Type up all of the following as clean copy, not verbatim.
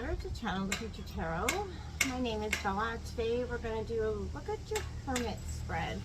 Cancer, to channel the future tarot. My name is Bella. Today we're going to do a look at your Hermit spread.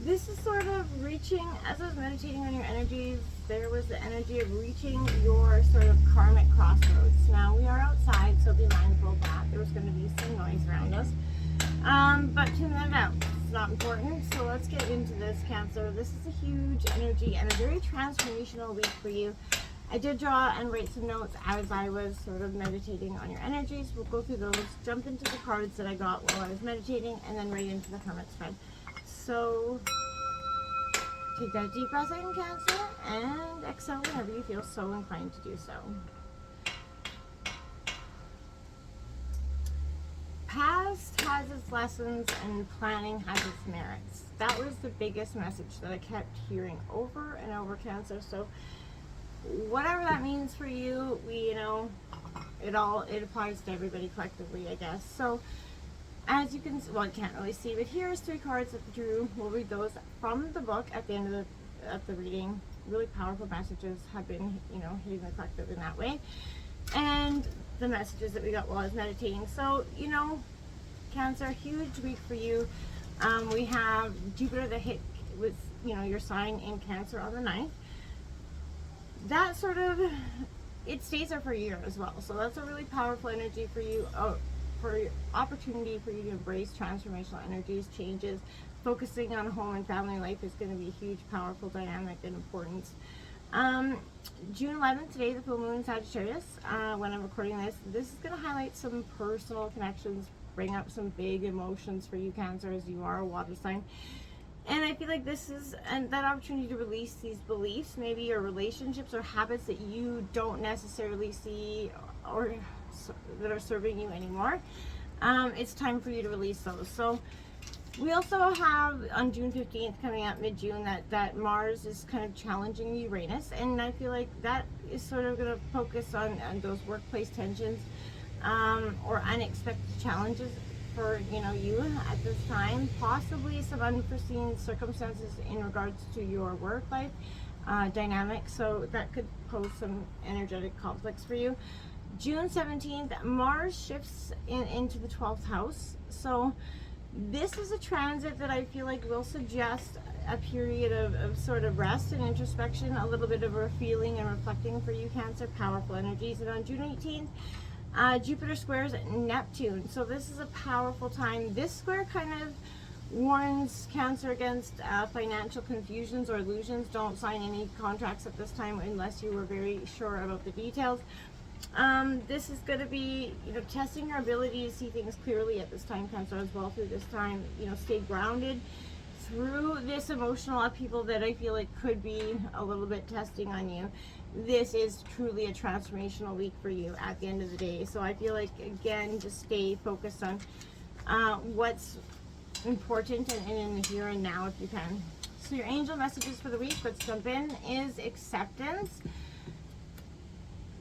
This is sort of reaching, as I was meditating on your energies, there was the energy of reaching your sort of karmic crossroads. Now we are outside, so be mindful of that. There was going to be some noise around us. But tune that out. It's not important. So let's get into this, Cancer. This is a huge energy and a very transformational week for you. I did draw and write some notes as I was sort of meditating on your energies. We'll go through those, jump into the cards that I got while I was meditating, and then right into the Hermit spread. So take that deep breath in, Cancer, and exhale whenever you feel so inclined to do so. Past has its lessons and planning has its merits. That was the biggest message that I kept hearing over and over, Cancer. So whatever that means for you, it applies to everybody collectively, I guess. So as you can, well, I can't really see, but here's 3 cards that I drew. We'll read those from the book at the end of the reading. Really powerful messages have been, hitting the collective in that way. And the messages that we got while I was meditating. So, Cancer, huge week for you. We have Jupiter that hit with, your sign in Cancer on the 9th. That sort of, it stays there for a year as well. So that's a really powerful energy for you, for opportunity for you to embrace transformational energies, changes. Focusing on home and family life is going to be a huge, powerful dynamic and importance. June 11th, today, the full moon in Sagittarius. When I'm recording this is going to highlight some personal connections, bring up some big emotions for you, Cancer, as you are a water sign. And I feel like this is that opportunity to release these beliefs, maybe your relationships or habits that you don't necessarily see or that are serving you anymore. It's time for you to release those. So we also have on June 15th, coming out mid-June, that Mars is kind of challenging Uranus. And I feel like that is sort of going to focus on those workplace tensions or unexpected challenges for you at this time, possibly some unforeseen circumstances in regards to your work life dynamic, so that could pose some energetic conflicts for you. June 17th, Mars shifts into the 12th house, so this is a transit that I feel like will suggest a period of sort of rest and introspection, a little bit of a feeling and reflecting for you, Cancer. Powerful energies. And on June 18th, Jupiter squares Neptune. So this is a powerful time. This square kind of warns Cancer against financial confusions or illusions. Don't sign any contracts at this time unless you were very sure about the details. This is going to be, testing your ability to see things clearly at this time, Cancer, as well through this time. Stay grounded through this emotional upheaval that I feel like could be a little bit testing on you. This is truly a transformational week for you at the end of the day. So I feel like, again, just stay focused on what's important and in the here and now if you can. So your angel messages for the week, let's jump in, is acceptance.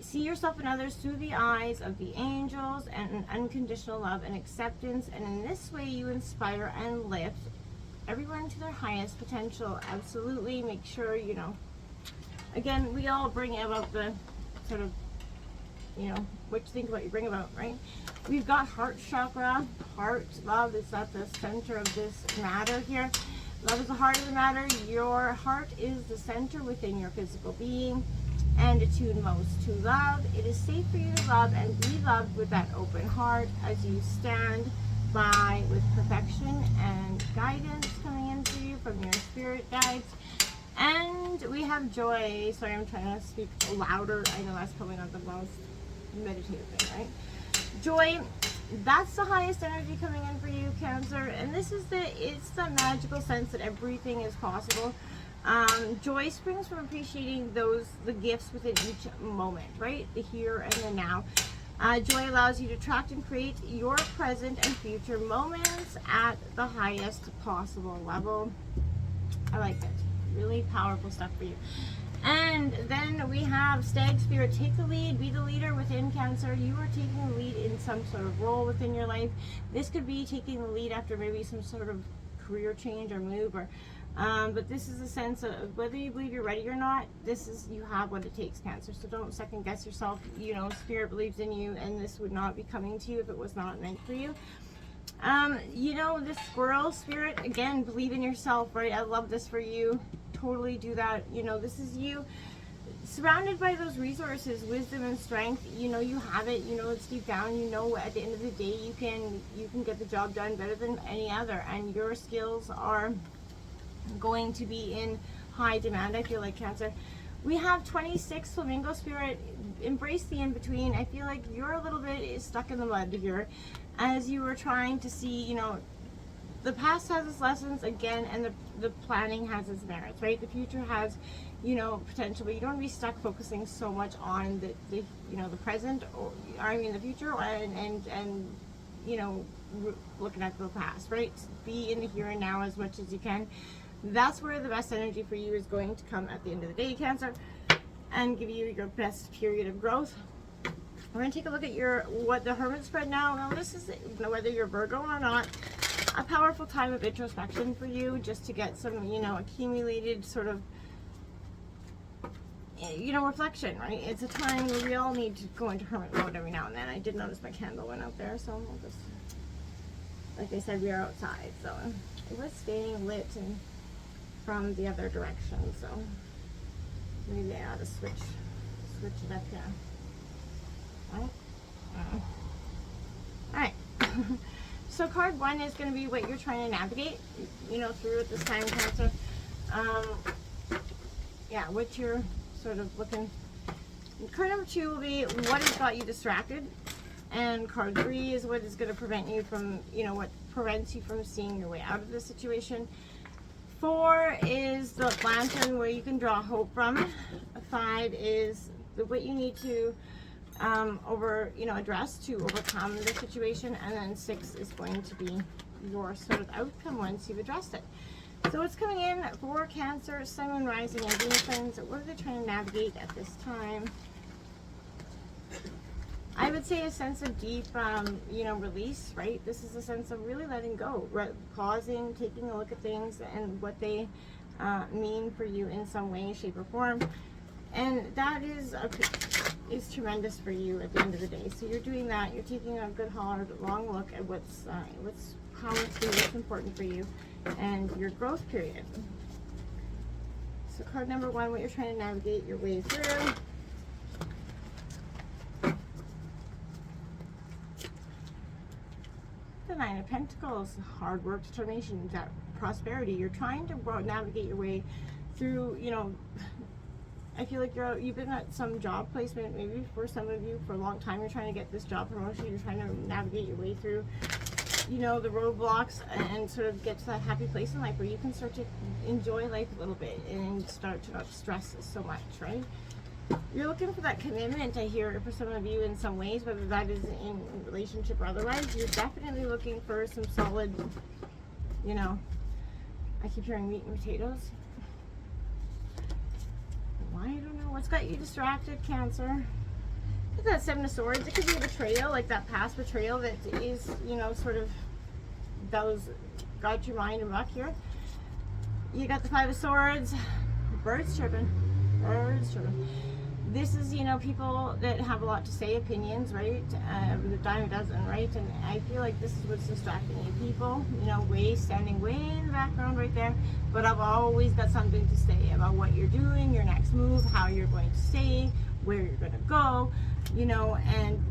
See yourself and others through the eyes of the angels and an unconditional love and acceptance. And in this way, you inspire and lift everyone to their highest potential. Absolutely. Make sure, again, we all bring about the sort of, what you think about, you bring about, right? We've got heart chakra. Heart, love is at the center of this matter here. Love is the heart of the matter. Your heart is the center within your physical being and attuned most to love. It is safe for you to love and be loved with that open heart as you stand by with perfection and guidance coming in for you from your spirit guides. And we have joy. Sorry, I'm trying to speak louder. I know that's probably not the most meditative thing, right? Joy, that's the highest energy coming in for you, Cancer. And this is it's the magical sense that everything is possible. Joy springs from appreciating the gifts within each moment, right? The here and the now. Joy allows you to attract and create your present and future moments at the highest possible level. I like it. Really powerful stuff for you. And then we have Stag Spirit. Take the lead. Be the leader within, Cancer. You are taking the lead in some sort of role within your life. This could be taking the lead after maybe some sort of career change or move, or But this is a sense of whether you believe you're ready or not, you have what it takes, Cancer. So don't second guess yourself. You know, Spirit believes in you, and this would not be coming to you if it was not meant for you. You know, this squirrel spirit, again, believe in yourself, right? I love this for you. Totally do that. You know, this is you surrounded by those resources, wisdom and strength. You know, you have it. You know, it's deep down. You know, at the end of the day, you can get the job done better than any other, and your skills are going to be in high demand. I feel like, Cancer. We have 26 flamingo spirit. Embrace the in-between. I feel like you're a little bit stuck in the mud here as you were trying to see, you know, the past has its lessons again, and the planning has its merits, right? The future has, you know, potential, but you don't want to be stuck focusing so much on the you know, the present, or I mean the future, and you know, looking at the past, right? Be in the here and now as much as you can. That's where the best energy for you is going to come at the end of the day, Cancer, and give you your best period of growth. We're going to take a look at what the Hermit spread now. Now this is, whether you're Virgo or not, a powerful time of introspection for you, just to get some, you know, accumulated sort of, you know, reflection, right? It's a time where we all need to go into Hermit mode every now and then. I did notice my candle went out there, so we'll just, like I said, we are outside, so it was staying lit and from the other direction, so maybe I ought to switch it up here. All right. So card 1 is going to be what you're trying to navigate, you know, through at this time, Cancer. Yeah, what you're sort of looking. Card number 2 will be what has got you distracted, and card 3 is what is going to prevent you from, you know, what prevents you from seeing your way out of the situation. 4 is the lantern, where you can draw hope from. 5 is what you need to address to overcome the situation, and then 6 is going to be your sort of outcome once you've addressed it. So what's coming in for Cancer, Sun, Moon, Rising, and Venus signs? What are they trying to navigate at this time? I would say a sense of deep, release, right? This is a sense of really letting go, pausing, taking a look at things and what they mean for you in some way, shape, or form. And that is tremendous for you at the end of the day. So you're doing that. You're taking a good, hard, long look at what's powerful, what's important for you, and your growth period. So card number 1, what you're trying to navigate your way through. The 9 of Pentacles, hard work, determination, that prosperity. You're trying to navigate your way through, you know, I feel like you've been at some job placement, maybe for some of you, for a long time. You're trying to get this job promotion. You're trying to navigate your way through, you know, the roadblocks, and sort of get to that happy place in life where you can start to enjoy life a little bit and start to not stress so much, right? You're looking for that commitment, I hear, for some of you in some ways, whether that is in relationship or otherwise. You're definitely looking for some solid, you know, I keep hearing meat and potatoes. I don't know what's got you distracted, Cancer. Look at that 7 of Swords. It could be a betrayal, like that past betrayal that is, you know, sort of got your mind in muck here. You got the 5 of Swords. Birds chirping. Birds chirping. This is, you know, people that have a lot to say, opinions, right? The dime a dozen, right? And I feel like this is what's distracting you. People, you know, standing way in the background right there. But I've always got something to say about what you're doing, your next move, how you're going to stay, where you're going to go, you know, and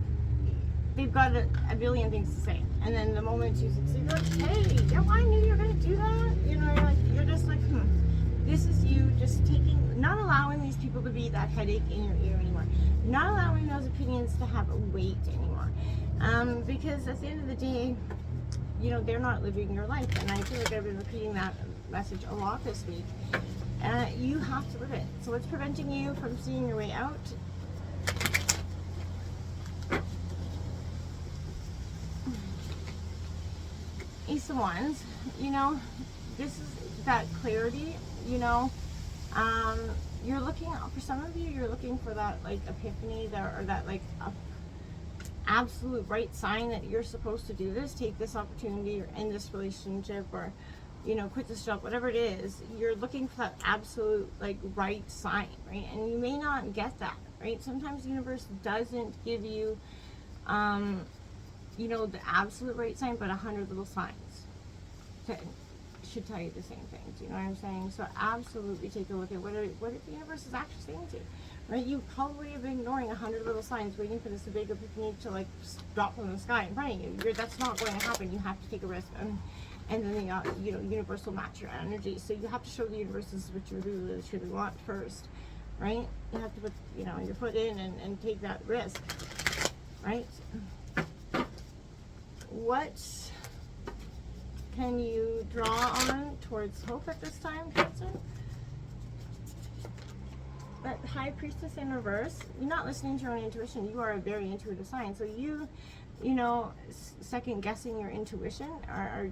they've got a billion things to say. And then the moment you succeed, you're like, hey, yeah, I knew you were going to do that. You know, you're just like, This is you just not allowing these people to be that headache in your ear anymore. Not allowing those opinions to have a weight anymore. Because at the end of the day, you know, they're not living your life. And I feel like I've been repeating that message a lot this week. You have to live it. So what's preventing you from seeing your way out? Ace of Wands. You know, this is that clarity, you know. You're looking, for some of you, you're looking for that like epiphany there, or that like absolute right sign that you're supposed to do this, take this opportunity, or end this relationship, or you know, quit this job, whatever it is, you're looking for that absolute, like, right sign, right? And you may not get that, right? Sometimes the universe doesn't give you, you know, the absolute right sign, but 100 little signs should tell you the same thing. Do you know what I'm saying? So absolutely take a look at what the universe is actually saying to you, right? You probably have been ignoring 100 little signs, waiting for this big epiphany to, like, drop from the sky in front of you. That's not going to happen. You have to take a risk, and then the you know, universe will match your energy. So you have to show the universe this is what you really truly want first, right? You have to put, you know, your foot in and take that risk, right? What can you draw on towards hope at this time, Cancer? That High Priestess in reverse, you're not listening to your own intuition. You are a very intuitive sign. So you know, second guessing your intuition, or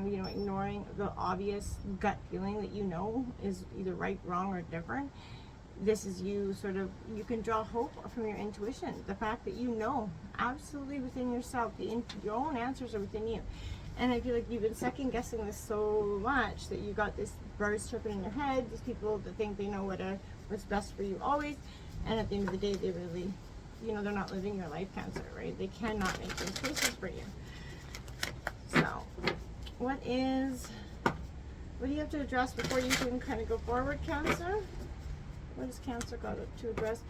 you know, ignoring the obvious gut feeling that you know is either right, wrong, or different. This is you sort of, you can draw hope from your intuition. The fact that you know absolutely within yourself, your own answers are within you. And I feel like you've been second guessing this so much that you got this birds chirping in your head, these people that think they know what's best for you always, and at the end of the day, they really, you know, they're not living your life, Cancer, right? They cannot make those choices for you. So, what do you have to address before you can kind of go forward, Cancer? What has Cancer got to address?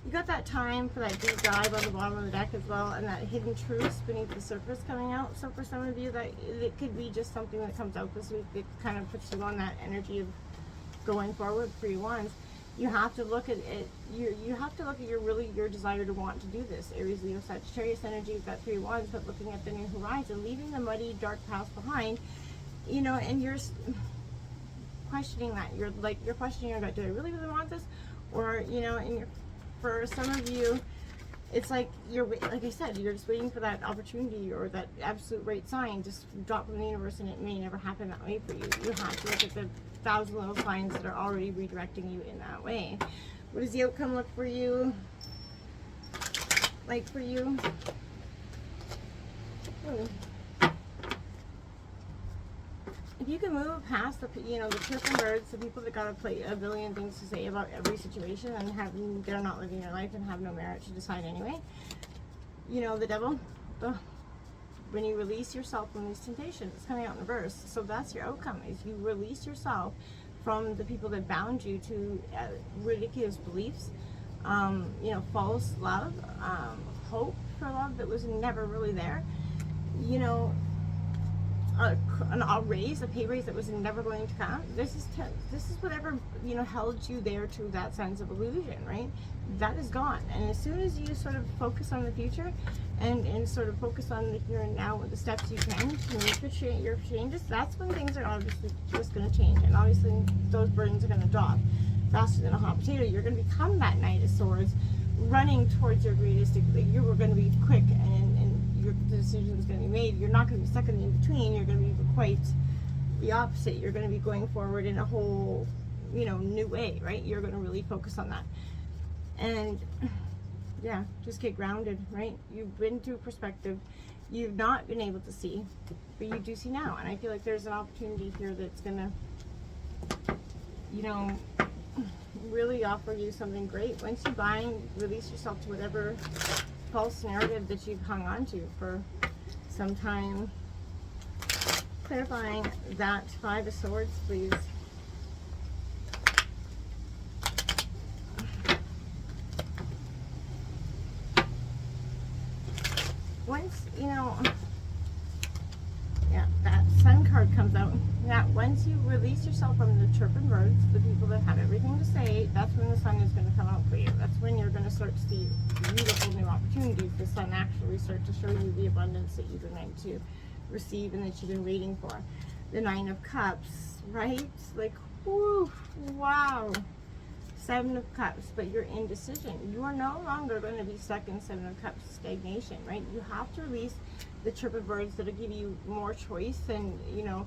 You got that time for that deep dive on the bottom of the deck as well, and that hidden truths beneath the surface coming out. So for some of you, that it could be just something that comes out this week that kind of puts you on that energy of going forward. 3 wands. You have to look at it. You have to look at your desire to want to do this. Aries, Leo, Sagittarius energy. You've got 3 wands, but looking at the new horizon, leaving the muddy, dark past behind. You know, and you're questioning that. You're questioning your gut. Do I really want this? Or, you know, and for some of you, it's like like I said, you're just waiting for that opportunity or that absolute right sign just drop from the universe, and it may never happen that way for you. You have to look at the 1,000 little signs that are already redirecting you in that way. What does the outcome look for you like for you? If you can move past the, you know, the chirping birds, the people that got a billion things to say about every situation and they're not living their life and have no merit to decide anyway. You know, the devil, when you release yourself from these temptations, it's coming out in reverse. So that's your outcome, is you release yourself from the people that bound you to ridiculous beliefs, you know, false love, hope for love that was never really there, you know, a pay raise that was never going to come. This is whatever, you know, held you there to that sense of illusion, right? That is gone. And as soon as you sort of focus on the future and sort of focus on the here and now with the steps you can to make your changes, that's when things are obviously just going to change. And obviously those burdens are going to drop faster than a hot potato. You're going to become that Knight of Swords, running towards your greatest. You were going to be quick, and the decision is going to be made. You're not going to be stuck in the in-between. You're going to be quite the opposite. You're going to be going forward in a whole, you know, new way, right? You're going to really focus on that. And yeah, just get grounded, right? You've been through perspective. You've not been able to see, but you do see now. And I feel like there's an opportunity here that's going to, you know, really offer you something great. Once you bind, release yourself to whatever false narrative that you've hung on to for some time. Clarifying that 5 of Swords, please. Once, you know, yeah, that Sun card comes out. Yeah, once you release yourself from the chirping birds, the people that have everything to say, that's when the Sun is going to come out for you. That's when you're going to start to see beautiful new opportunities. The Sun actually start to show you the abundance that you've been meant to receive and that you've been waiting for. The 9 of Cups, right? Like, whoo, wow. 7 of Cups, but you're indecision. You are no longer going to be stuck in 7 of Cups stagnation, right? You have to release the chirping birds that'll give you more choice and, you know,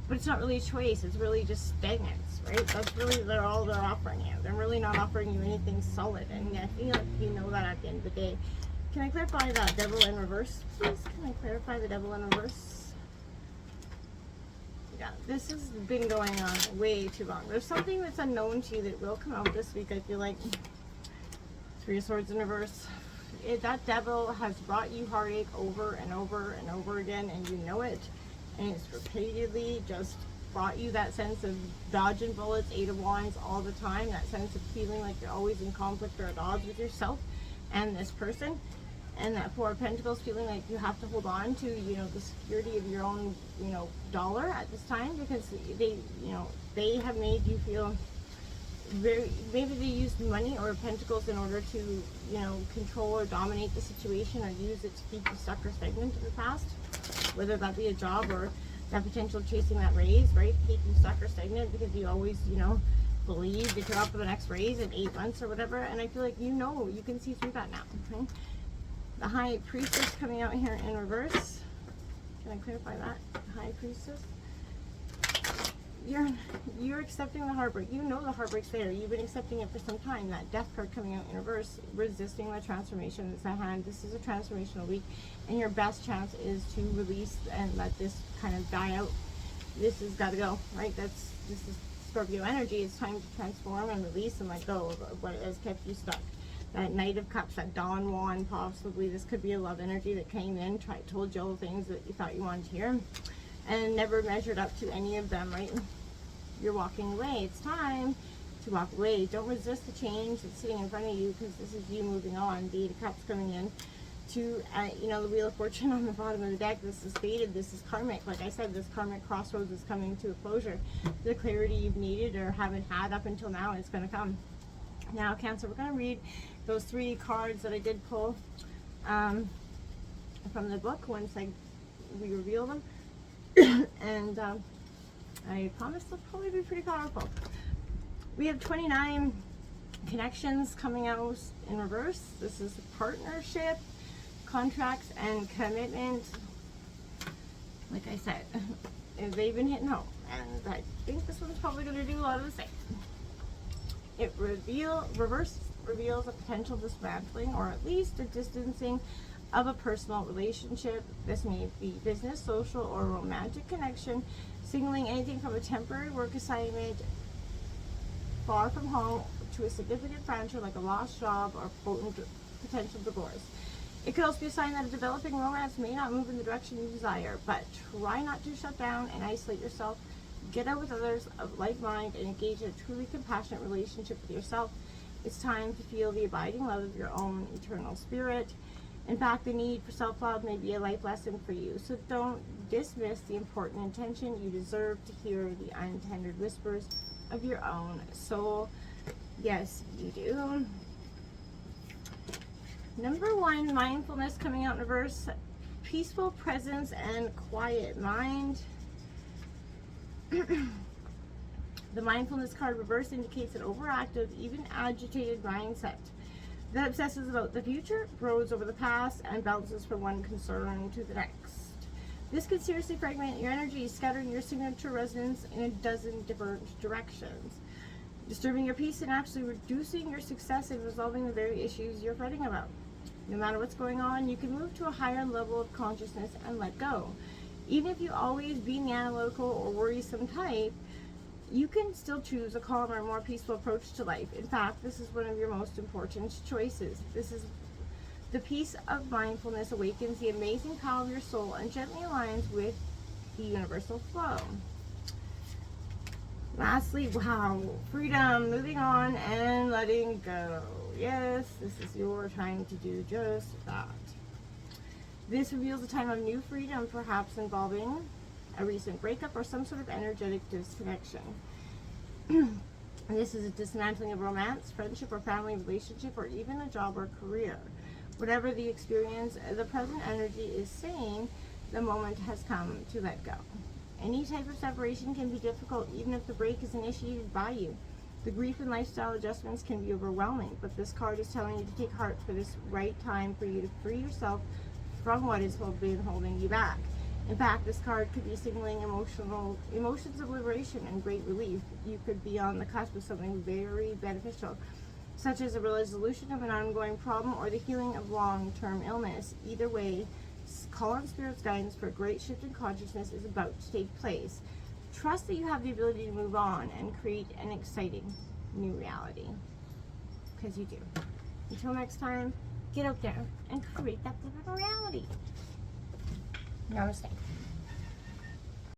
but it's not really a choice. It's really just stagnance, right? That's really all they're offering you. They're really not offering you anything solid. And I feel like you know that at the end of the day. Can I clarify that Devil in reverse, please? Can I clarify the Devil in reverse? Yeah, this has been going on way too long. There's something that's unknown to you that will come out this week. I feel like Three of Swords in reverse. That devil has brought you heartache over and over and over again, and you know it. And it's repeatedly just brought you that sense of dodging bullets, Eight of Wands all the time. That sense of feeling like you're always in conflict or at odds with yourself and this person. And that Four of Pentacles, feeling like you have to hold on to, you know, the security of your own, you know, dollar at this time, because they, you know, they have made you feel very, maybe they used money or pentacles in order to, you know, control or dominate the situation, or use it to keep you stuck or stagnant in the past, whether that be a job or that potential chasing that raise, right? Keep you stuck or stagnant because you always, you know, believe that you're up for the next raise in 8 months or whatever. And I feel like, you know, you can see through that now, okay? The High Priestess coming out here in reverse. Can I clarify that? High Priestess. You're accepting the heartbreak. You know the heartbreak's there. You've been accepting it for some time. That Death card coming out in reverse, resisting the transformation that's at hand. This is a transformational week, and your best chance is to release and let this kind of die out. This has got to go, right? This is Scorpio energy. It's time to transform and release and let go of what has kept you stuck. That Knight of Cups, that Dawn Wand, possibly. This could be a love energy that came in, told you all the things that you thought you wanted to hear, and never measured up to any of them, right? You're walking away. It's time to walk away. Don't resist the change that's sitting in front of you, because this is you moving on. The Eight of Cups coming in to, you know, the Wheel of Fortune on the bottom of the deck. This is fated. This is karmic. Like I said, this karmic crossroads is coming to a closure. The clarity you've needed or haven't had up until now is going to come. Now, Cancer, we're going to read those 3 cards that I did pull from the book once we reveal them. And I promise they'll probably be pretty powerful. We have 29 connections coming out in reverse. This is partnership, contracts, and commitment. Like I said, they've been hitting home. And I think this one's probably going to do a lot of the same. It reverse reveals a potential dismantling, or at least a distancing of a personal relationship. This may be business, social, or romantic connection, signaling anything from a temporary work assignment far from home to a significant fracture like a lost job or potent potential divorce. It could also be a sign that a developing romance may not move in the direction you desire, but try not to shut down and isolate yourself. Get out with others of like mind and engage in a truly compassionate relationship with yourself. It's time to feel the abiding love of your own eternal spirit. In fact, the need for self-love may be a life lesson for you, so don't dismiss the important intention. You deserve to hear the untended whispers of your own soul. Yes, you do. Number 1, mindfulness coming out in reverse. Peaceful presence and quiet mind. The mindfulness card reverse indicates an overactive, even agitated mindset that obsesses about the future, brooding over the past, and bounces from one concern to the next. This could seriously fragment your energy, scattering your signature resonance in a dozen different directions, disturbing your peace and actually reducing your success in resolving the very issues you're fretting about. No matter what's going on, you can move to a higher level of consciousness and let go. Even if you always be the analytical or worrisome type, you can still choose a calmer, more peaceful approach to life. In fact, this is one of your most important choices. This is the peace of mindfulness awakens the amazing power of your soul and gently aligns with the universal flow. Lastly, wow, freedom, moving on and letting go. Yes, this is your time to do just that. This reveals a time of new freedom, perhaps involving a recent breakup or some sort of energetic disconnection. This is a dismantling of romance, friendship, or family relationship, or even a job or career. Whatever the experience, the present energy is saying the moment has come to let go. Any type of separation can be difficult, even if the break is initiated by you. The grief and lifestyle adjustments can be overwhelming, but this card is telling you to take heart, for this right time for you to free yourself from what has been holding you back. In fact, this card could be signaling emotions of liberation and great relief. You could be on the cusp of something very beneficial, such as a resolution of an ongoing problem or the healing of long-term illness. Either way, call on Spirit's guidance, for a great shift in consciousness is about to take place. Trust that you have the ability to move on and create an exciting new reality. Because you do. Until next time, get out there and create that different reality. Namaste.